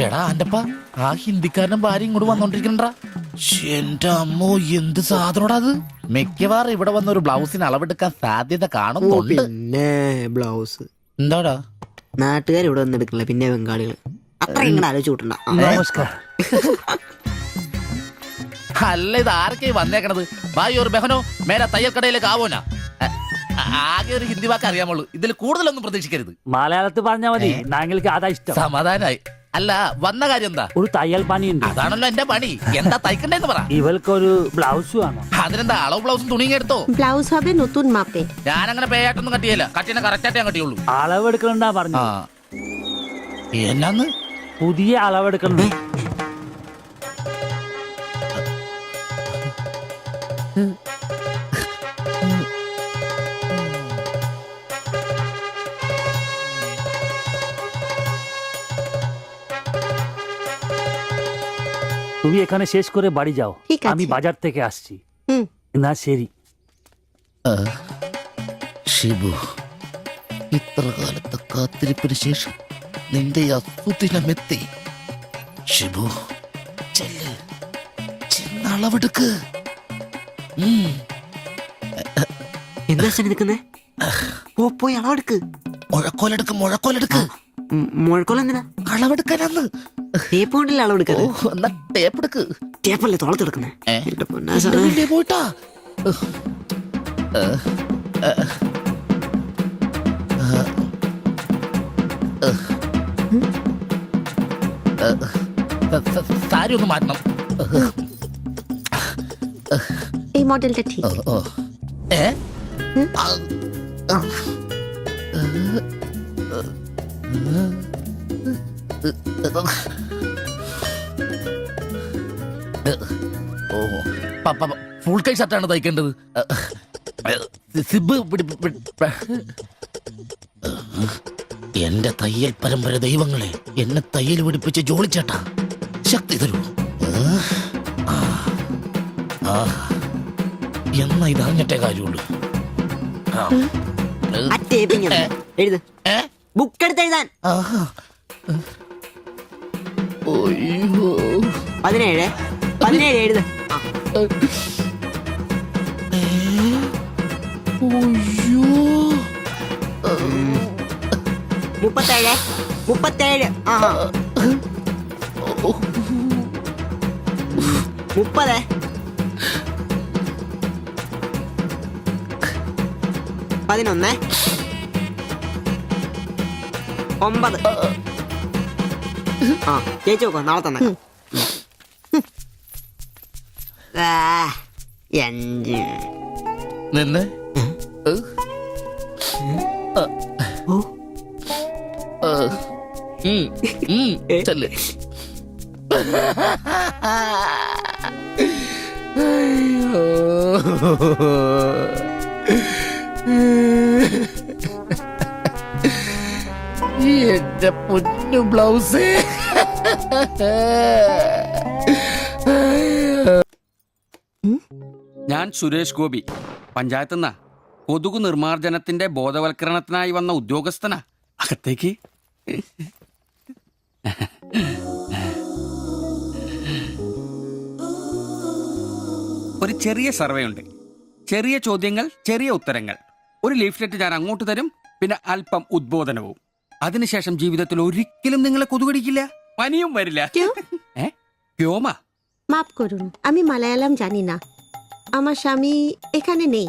എടാ അന്റപ്പ ആ ഹിന്ദിക്കാരനും ഭാര്യ ഇങ്ങോട്ട് വന്നോണ്ടിരിക്കണ്ടാ. എന്റെ അമ്മോ, എന്ത് സാധനോടാ അത്. മിക്കവാറും ഇവിടെ വന്ന ഒരു ബ്ലൗസിന് അളവെടുക്കാൻ സാധ്യത കാണുന്നുണ്ട്. പിന്നെ ബ്ലൗസ് എന്താടാ നാട്ടുകാർ ഇവിടെ വന്ന് എടുക്കണില്ല, പിന്നെ ബംഗാളികൾ. അത്ര ഇങ്ങനെ ആലോചിച്ച് കൂട്ടണ്ട. നമസ്കാരം. അല്ല, ഇത് ആരൊക്കെ വന്നേക്കണത്? ഭായി ഒരു ബഹനോ മേലെ തയ്യൽ കടയിലേക്ക് ആവോനാ. ആകെ ഒരു ഹിന്ദി വാക്ക് അറിയാമുള്ളൂ, ഇതിൽ കൂടുതലൊന്നും പ്രതീക്ഷിക്കരുത്. മലയാളത്തിൽ പറഞ്ഞാൽ മതി, ഞങ്ങൾക്ക് അതാ ഇഷ്ടം. സമാധാനായി. അല്ല, വന്ന കാര്യം എന്താ? ഒരു തയ്യൽ പണിയുണ്ട്. അതാണല്ലോ എന്റെ പണി. എന്താ തയ്ക്കണ്ടേന്ന് പറ. ഇവൾക്കൊരു ബ്ലൗസ് വേണം. അതിനെന്താ അളവ് ബ്ലൗസും തുണിയും എടുത്തോ? ব্লাউজ হবে নতুন মাপে। ഞാനങ്ങനെ പേയായിട്ടൊന്നും കട്ടിയല്ല, കട്ടിനെ കറക്റ്റായിട്ട് ഞാൻ കട്ടിയുള്ളൂ. അളവെടുക്കണ്ടാ പറഞ്ഞു. എന്നാന്ന്? പുതിയ അളവെടുക്കണം. তুমি এখানে শেষ করে বাড়ি যাও, ঠিক আছে। আমি বাজার থেকে আসছি। হুম। না ശരി. ഷിബു, ഇത്ര കാലത്തെ കാത്തിരിപ്പിന് ശേഷം നിന്റെ അസുദിനമെത്തി. ഷിബു, ചെല്ല്, ചെന്നളവെടുക്ക്. എന്താ നിൽക്കുന്നേ? പോയി അളവെടുക്ക്. മുഴക്കോലെടുക്ക്, മുഴക്കോലെടുക്ക്. മുഴക്കോല എന്തിനാ? അളവെടുക്കാനാന്ന്. ടേപ്പ് കൊണ്ടല്ലേ അളവെടുക്കാറ്? എന്നാ ടേപ്പ് എടുക്ക്. ടേപ്പല്ലേ തോളത്തെടുക്കുന്നേ? പോയിട്ടാ. സാരി ഒന്ന് മാറ്റണം. এই মডেলটা ঠিক। ഫുൾ കൈ ഷർട്ടാണ് തയ്ക്കേണ്ടത്. സിബ് എന്റെ തയ്യൽ പരമ്പര ദൈവങ്ങളെ, എന്നെ തയ്യൽ പിടിപ്പിച്ച് ജോളിച്ചേട്ടാ, ശക്തി തരൂ. എന്നാ ഇത് അറിഞ്ഞിട്ടേ കാര്യമുള്ളൂ. ബുക്ക് എടുത്ത് എഴുതാൻ. 17 എഴുത്. 37. 30. 11. 9. ചേച്ചി നോക്കോ, നാളെ തന്നെ. 5. നിന്ന് ചെല്ല്. എന്റെ പൊന്നു ബ്ലൗസ്. ഞാൻ സുരേഷ് ഗോപി, പഞ്ചായത്തുനിന്നാ. കൊതുകു നിർമ്മാർജ്ജനത്തിന്റെ ബോധവൽക്കരണത്തിനായി വന്ന ഉദ്യോഗസ്ഥനാ. അകത്തേക്ക്. ഒരു ചെറിയ സർവേ ഉണ്ട്. ചെറിയ ചോദ്യങ്ങൾ, ചെറിയ ഉത്തരങ്ങൾ. ഒരു ലീഫ്ലെറ്റ് ഞാൻ അങ്ങോട്ട് തരും, പിന്നെ അല്പം ഉദ്ബോധനവും. അതിനുശേഷം ജീവിതത്തിൽ ഒരിക്കലും നിങ്ങളെ കൊതുകടിക്കില്ല, പനിയും വരില്ല. ക്യോമാ? মাফ করুন, আমি মালায়ালাম জানি না। আমার স্বামী এখানে নেই।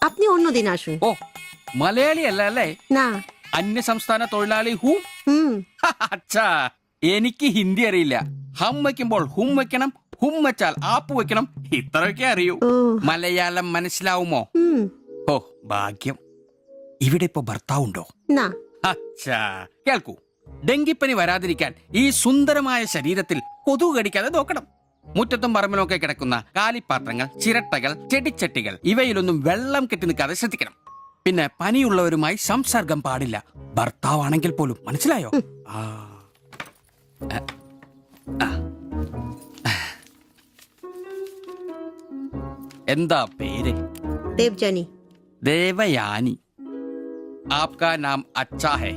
আপনি অন্যদিন আসুন। ഓ, മലയാളി അല്ല അല്ലേ? না। അന്യ സംസ്ഥാന തൊഴിലാളി ഹൂ? അച്ഛാ, എനിക്ക് ഹിന്ദി അറിയില്ല. ഹം വയ്ക്കുമ്പോൾ ഹും വെക്കണം, ഹും വെച്ചാൽ ആപ്പ് വെക്കണം, ഇത്രയൊക്കെ അറിയൂ. മലയാളം മനസ്സിലാവുമോ? ഓ, ഭാഗ്യം. ഇവിടെ ഇപ്പൊ ഭർത്താവുണ്ടോ? না। അച്ഛാ, കേൾക്കൂ. ഡെങ്കിപ്പനി വരാതിരിക്കാൻ ഈ സുന്ദരമായ ശരീരത്തിൽ കൊതുക് കടിക്കാതെ നോക്കണം. മുറ്റത്തും പറമ്പിലൊക്കെ കിടക്കുന്ന കാലിപ്പാത്രങ്ങൾ, ചിരട്ടകൾ, ചെടിച്ചട്ടികൾ, ഇവയിലൊന്നും വെള്ളം കെട്ടി നിൽക്കാതെ ശ്രദ്ധിക്കണം. പിന്നെ പനിയുള്ളവരുമായി സംസർഗം പാടില്ല, ഭർത്താവാണെങ്കിൽ പോലും. മനസ്സിലായോ? എന്താ പേര്? ദേവ്ജാനി. ദേവയാനി. ആപ്കാ നാം അച്ഛാ ഹേ.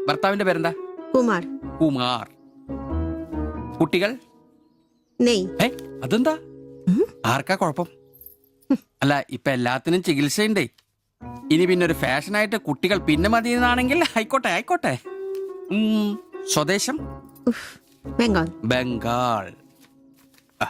ഭർത്താവിന്റെ പേരെന്താ? कुमार കുമാർ. കുട്ടികൾ? नहीं ഏ അതെന്താ? ആർക്കാ കുഴപ്പം? അല്ല ഇപ്പൊ എല്ലാത്തിനും ചികിത്സയുണ്ടേ. ഇനി പിന്നെ ഒരു ഫാഷനായിട്ട് കുട്ടികൾ പിന്നെ മതി എന്നാണെങ്കിൽ ആയിക്കോട്ടെ ആയിക്കോട്ടെ. സ്വദേശം? बंगाल ബംഗാൾ. ആ.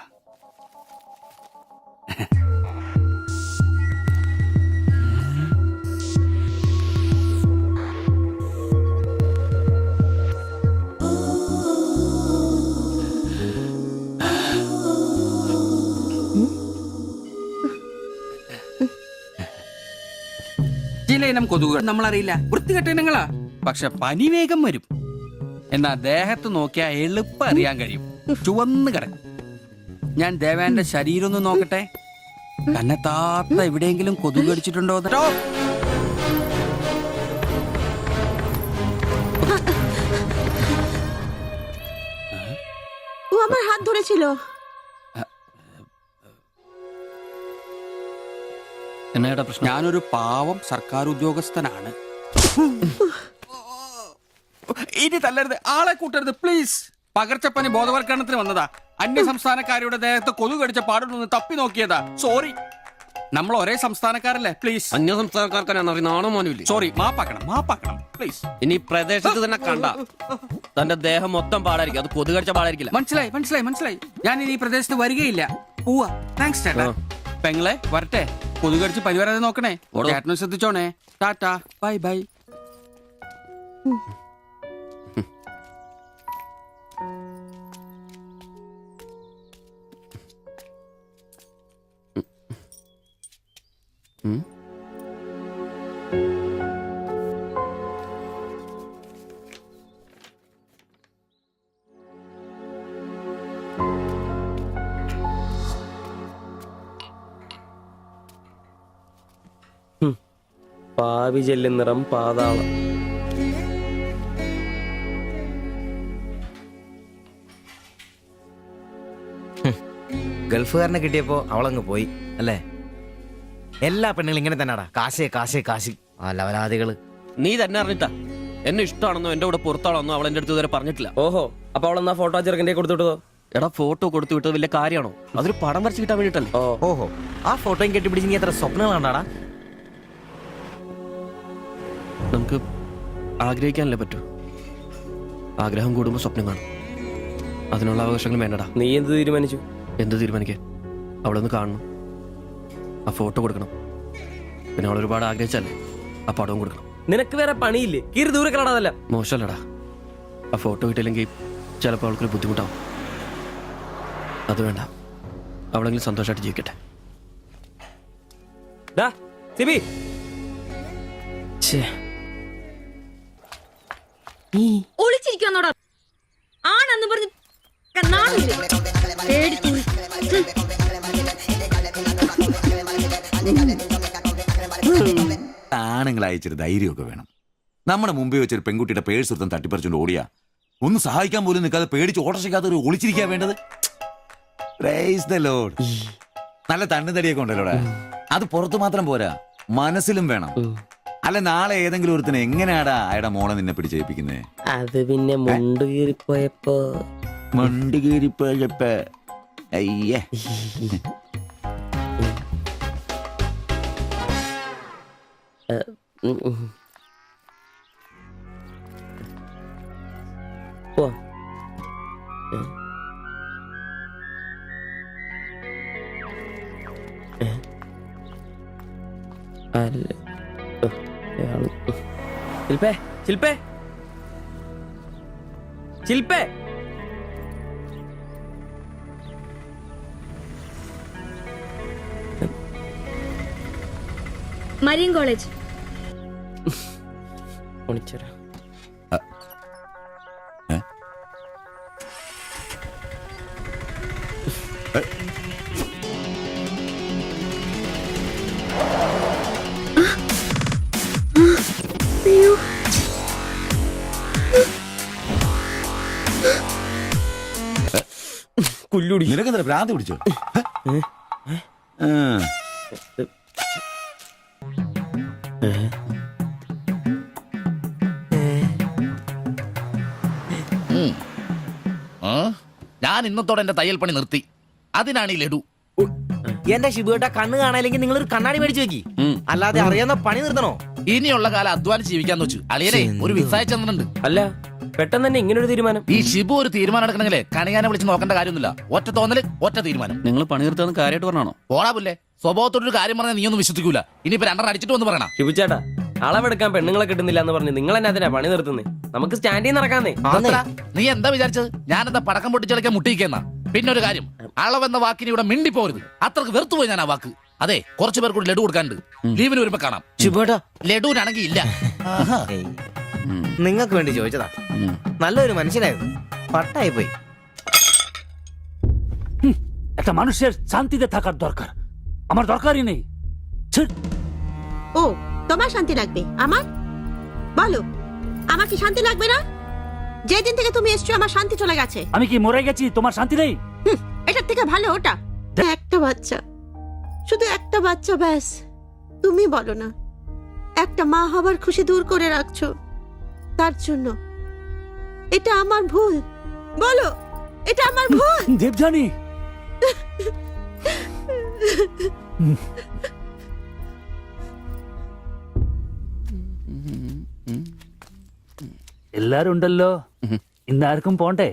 ചില ഇനം കൊതുകുകൾ നമ്മളറിയില്ല, വൃത്തികെട്ട ഇനങ്ങളാ. പക്ഷെ പനി വേഗം വരും. എന്നാ ദേഹത്ത് നോക്കിയാൽ എളുപ്പം അറിയാൻ കഴിയും. ചുവന്ന് കിടക്കും. ഞാൻ ദേവാന്റെ ശരീരം ഒന്ന് നോക്കട്ടെ. കന്നെത്താത്ത എവിടെയെങ്കിലും കൊതുക് കടിച്ചിട്ടുണ്ടോ? ও আমার হাত ধরেছিল എന്നേടാ പ്രശ്നം? ഞാനൊരു പാവം സർക്കാർ ഉദ്യോഗസ്ഥനാണ്. ഇനി തല്ലരുത്, ആളെ കൂട്ടരുത് പ്ലീസ്. പകർച്ചപ്പനി ബോധവൽക്കരണത്തിന് വന്നതാ. അന്യ സംസ്ഥാനക്കാരുടെ ദേഹത്ത് കൊതുക് കടിച്ച പാടുണ്ടെന്ന് തപ്പി നോക്കിയതാ. സോറി. നമ്മൾ ഒരേ സംസ്ഥാനക്കാരല്ലേ, പ്ലീസ്. അന്യ സംസ്ഥാനക്കാർക്കാണ് നാണോ മാനുമില്ലേ? സോറി, മാപ്പാക്കണം പ്ലീസ്. ഇനി പ്രദേശത്ത് തന്നെ കണ്ട തന്റെ ദേഹം മൊത്തം പാടായിരിക്കും. അത് കൊതുകടിച്ച പാടായിരിക്കില്ല. മനസ്സിലായി. ഞാൻ ഇനി ഈ പ്രദേശത്ത് വരികയില്ല. പോവാ. താങ്ക്സ് ചേട്ടാ. പെങ്ങളെ വരട്ടെ. കൊതുക് കടിച്ച് പനി വരാതെ നോക്കണേ. ചേട്ടനും ശ്രദ്ധിച്ചോണേ. Tata bye bye. പാവി ജെല്ലും നിറം പാതാളം. ഗൾഫുകാരനെ കിട്ടിയപ്പോ അവളങ്ങ് പോയി അല്ലേ? എല്ലാ പെണ്ണുങ്ങളും ഇങ്ങനെ തന്നെയാടാ. കാശ് ആ ലവലാദികള്. നീ തന്നെ അറിഞ്ഞിട്ടാ എന്നെ ഇഷ്ടമാണെന്നോ എന്റെ കൂടെ പുറത്താണെന്നോ അവൾ എന്റെ അടുത്ത് ഇതുവരെ പറഞ്ഞിട്ടില്ല. ഓഹോ, അപ്പൊ അവളെന്നാ ഫോട്ടോ ചെറുക്കൻ്റെ കൊടുത്തുവിട്ടതോ? എടാ ഫോട്ടോ കൊടുത്തു വിട്ടത് വലിയ കാര്യമാണോ? അതൊരു പടം വരച്ച് കിട്ടാൻ വേണ്ടിട്ടല്ലേ. ഓഹോ, ആ ഫോട്ടോയും കെട്ടിപ്പിടിച്ച് നീ എത്ര സ്വപ്നങ്ങൾ കണ്ടാടാ? നമുക്ക് ആഗ്രഹിക്കാനല്ലേ പറ്റൂ. ആഗ്രഹം കൂടുമ്പോ സ്വപ്നം കാണും. അതിനുള്ള അവകാശങ്ങൾ വേണ്ടടാ. നീ എന്ത് തീരുമാനിച്ചു? എന്ത് തീരുമാനിക്കാൻ? അവളൊന്ന് കാണണം, ആ ഫോട്ടോ കൊടുക്കണം. പിന്നെ അവൾ ഒരുപാട് ആഗ്രഹിച്ചല്ലേ, ആ പടവും കൊടുക്കണം. നിനക്ക് വേറെ പണിയില്ലേ? കീറി ദൂരെ കളടാതല്ല. മോശമല്ലടാ. ആ ഫോട്ടോ കിട്ടിയില്ലെങ്കിൽ ചിലപ്പോൾ അവൾക്കൊരു ബുദ്ധിമുട്ടാവും. അത് വേണ്ട. അവളെങ്കിലും സന്തോഷമായിട്ട് ജീവിക്കട്ടെ. ഡാ സിബി, ഒളിച്ചിരിക്കുന്നോടാ ആണെന്ന് പറഞ്ഞ് ആണുങ്ങൾ അയച്ചൊരു ധൈര്യമൊക്കെ വേണം. നമ്മുടെ മുമ്പിൽ വെച്ചൊരു പെൺകുട്ടിയുടെ പേഴ്സ് എടുത്തും തട്ടിപ്പറിച്ചുകൊണ്ട് ഓടിയാ ഒന്ന് സഹായിക്കാൻ പോലും നിൽക്കാതെ പേടിച്ച് ഓട്ടർഷയ്ക്കകത്ത് ഒരു ഒളിച്ചിരിക്കാൻ വേണ്ടത്. Praise the Lord. നല്ല തണ്ണുതടിയൊക്കെ ഉണ്ടല്ലോടാ. അത് പുറത്തു മാത്രം പോരാ, മനസ്സിലും വേണം. അല്ല നാളെ ഏതെങ്കിലും ഒരുത്തിന് എങ്ങനെയാടാ അയാളുടെ മോളെ നിന്നെ പിടിച്ചേൽപ്പിക്കുന്നേ? അത് പിന്നെ മുണ്ട് കീറിപ്പോയപ്പോ അയ്യേ. പോ. ശില്പേ ശില്പേ ശില്പേ മരിയൻ കോളേജ് ഒളിച്ചരാ. കുല്ലുടി. നിനക്കെന്താ ഭ്രാന്ത് പിടിച്ചോ? ഞാൻ ഇന്നത്തോടെ എന്റെ തയ്യൽ പണി നിർത്തി. അതിനാണ് ഈ ലഡു. എന്റെ ശിബുവേട്ട കണ്ണ് കാണാനില്ലെങ്കിൽ നിങ്ങൾ ഒരു കണ്ണാടി മേടിച്ചു വെക്കി. അല്ലാതെ അറിയാവുന്ന പണി നിർത്തണോ? ഇനിയുള്ള കാലം അധ്വാനിച്ച് ജീവിക്കാന്ന് വെച്ചു. അളിയനെ ഒരു വിസായ ചന്ദ്രനുണ്ട്. അല്ല പെട്ടെന്ന് തന്നെ ഇങ്ങനെ ഒരു തീരുമാനം. ഈ ഷിബു ഒരു തീരുമാനം എടുക്കണമെങ്കിലേ കണിയാനെ വിളിച്ച് നോക്കേണ്ട കാര്യമൊന്നുമില്ല. ഒറ്റ തോന്നല്, ഒറ്റ തീരുമാനം. നിങ്ങൾ പണി നിർത്താന്ന് കാര്യമായിട്ട് പറഞ്ഞാണോ? പോടാ പുല്ലേ, സ്വഭാവത്തോടൊരു കാര്യം പറഞ്ഞാൽ നീ ഒന്നും വിശ്വസിക്കൂല. ഇനിയിപ്പോ രണ്ടെണ്ണം അടിച്ചിട്ട് വന്ന് പറയണം. ശിബുച്ചേട്ടാ അളവെടുക്കാൻ പെണ്ണുങ്ങളെ കിട്ടുന്നില്ല എന്ന് പറഞ്ഞ് നിങ്ങൾ തന്നെ അതിനാ പണി നിർത്തുന്നേ. നമുക്ക് സ്റ്റാൻഡിൽ നടക്കാന്നേ. അതെന്താ? നീ എന്താ വിചാരിച്ചത്? ഞാനെന്താ പടക്കം പൊട്ടിച്ചടക്കാൻ മുട്ടിയിക്കുന്ന? പിന്നെ ഒരു കാര്യം, അളവെന്ന വാക്കിന് ഇവിടെ മിണ്ടിപ്പോരുത്. അത്രക്ക് വെറുത്തുപോയി ഞാൻ ആ വാക്ക്. അതെ, കുറച്ചു പേർ കൂടി ലഡു കൊടുക്കാനുണ്ട്. ലീവിന് വരുമ്പോ കാണാം. ശിബുവേട്ട ലഡുവിനാണെങ്കിൽ ഇല്ല. നിങ്ങൾക്ക് വേണ്ടി ചോദിച്ചതാ. നല്ലൊരു മനുഷ്യനായിരുന്നു, പട്ടായി പോയി. একটা মানুষের শান্তিতে থাকার দরকার, আমার দরকারই নেই। ছিঃ। ও তোমার শান্তি লাগবে? আমার বলো, আমার কি শান্তি লাগবে না? যেদিন থেকে তুমি এসছো আমার শান্তি চলে গেছে। আমি কি মরে গেছি? তোমার শান্তি নেই? এটার থেকে ভালো ওটা। একটা বাচ্চা, শুধু একটা বাচ্চা, ব্যাস। তুমি বলো না, একটা মা হবার খুশি দূর করে রাখছো, তার জন্য এটা আমার ভুল? বলো, এটা আমার ভুল? দেবজানি, എല്ലാരും ഉണ്ടല്ലോ. ഇന്നാർക്കും പോണ്ടേ?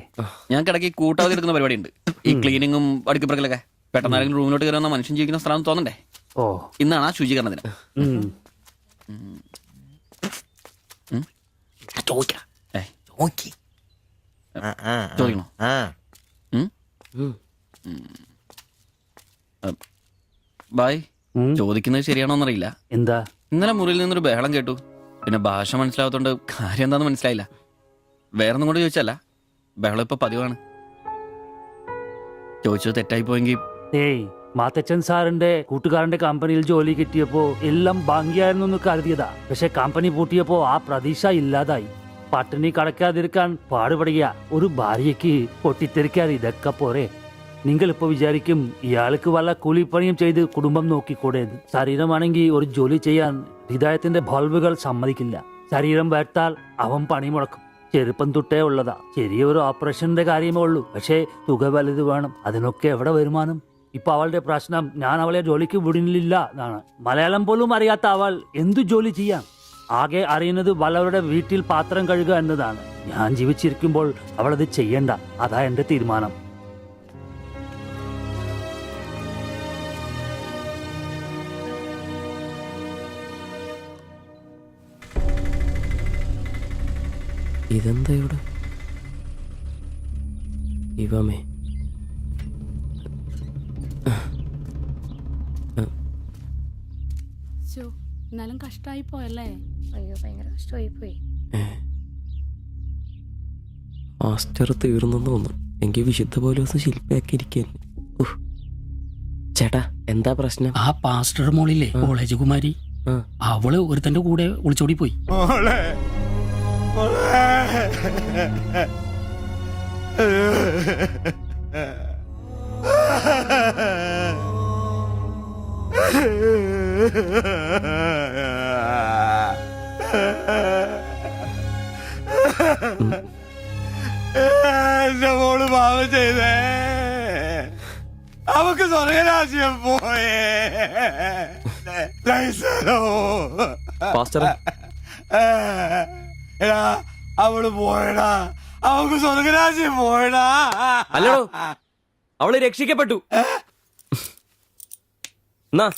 ഞാൻ കിടക്കി കൂട്ടാതെ എടുക്കുന്ന പരിപാടി ഉണ്ട്. ഈ ക്ലീനിങ്ങും അടുക്കപ്പുറക്കലൊക്കെ. പെട്ടെന്ന് ആരെങ്കിലും റൂമിലോട്ട് കയറി വന്നാൽ മനുഷ്യൻ ജീവിക്കുന്ന സ്ഥലം തോന്നണ്ടേ? ഓ, ഇന്നാണ് ആ ശുചീകരണത്തിന്. ചോദിക്കണോ? ബായ്, ചോദിക്കുന്നത് ശരിയാണോന്നറിയില്ല. എന്താ? ഇന്നലെ മുറിയിൽ നിന്നൊരു ബഹളം കേട്ടു. പിന്നെ ഭാഷ മനസ്സിലാവാത്തോണ്ട് കാര്യം എന്താന്ന് മനസ്സിലായില്ല. വേറൊന്നും കൊണ്ട് ചോദിച്ചല്ല, ബഹളം ഇപ്പൊ പതിവാണ്. ചോദിച്ചത് തെറ്റായി പോയെങ്കിൽ. ഏയ്, മാത്തച്ചൻ സാറിന്റെ കൂട്ടുകാരന്റെ കമ്പനിയിൽ ജോലി കിട്ടിയപ്പോ എല്ലാം ഭംഗിയായിരുന്നു എന്ന് കരുതിയതാ. പക്ഷെ കമ്പനി പൂട്ടിയപ്പോ ആ പ്രതീക്ഷ ഇല്ലാതായി. പട്ടിണി കടക്കാതിരിക്കാൻ പാടുപെടുക. ഒരു ഭാര്യയ്ക്ക് പൊട്ടിത്തെറിക്കാൻ ഇതൊക്കെ പോരെ? നിങ്ങളിപ്പോ വിചാരിക്കും ഇയാൾക്ക് വല്ല കൂലിപ്പണിയും ചെയ്ത് കുടുംബം നോക്കിക്കൂടെ. ശരീരമാണെങ്കിൽ ഒരു ജോലി ചെയ്യാൻ ഹൃദയത്തിന്റെ ബൾബുകൾ സമ്മതിക്കില്ല. ശരീരം വേർത്താൽ അവൻ പണി മുടക്കും. ചെറുപ്പം തൊട്ടേ ഉള്ളതാ. ചെറിയൊരു ഓപ്പറേഷന്റെ കാര്യമേ ഉള്ളൂ, പക്ഷേ തുക വലുത് വേണം. അതിനൊക്കെ എവിടെ വരുമാനം? ഇപ്പൊ അവളുടെ പ്രശ്നം ഞാൻ അവളെ ജോലിക്ക് വിടുന്നില്ല എന്നാണ്. മലയാളം പോലും അറിയാത്ത അവൾ എന്തു ജോലി ചെയ്യാം? ആകെ അറിയുന്നത് വല്ലവരുടെ വീട്ടിൽ പാത്രം കഴുകുക എന്നതാണ്. ഞാൻ ജീവിച്ചിരിക്കുമ്പോൾ അവളത് ചെയ്യണ്ട. അതാ എന്റെ തീരുമാനം. ഇതെന്താ ഇവിടെ? ഇവമേ എന്നാലും കഷ്ടായി പോയല്ലേ? അയ്യോ, ഭയങ്കര കഷ്ടമായി പോയി. മാസ്റ്റർ തീർന്നെന്ന് തോന്നുന്നു. എങ്കിൽ വിശുദ്ധ പോലെ ശില്പയാക്കിയിരിക്കാൻ. ചേട്ടാ, എന്താ പ്രശ്നം? ആ പാസ്റ്റർ മോളില്ലേ, കോളേജ് കുമാരി, അവള് ഒരുത്തന്റെ കൂടെ ഒളിച്ചോടി പോയി. എന്റെ മോള് പാവം ചെയ്തേ. അവക്ക് സ്വർഗരാജ്യം പോയേ. പാസ്റ്റർ, എടാ, അവള് പോയടാ. അവക്ക് സ്വർഗരാജ്യം പോയടാ. അല്ലടോ, അവള് രക്ഷിക്കപ്പെട്ടു. എന്നാ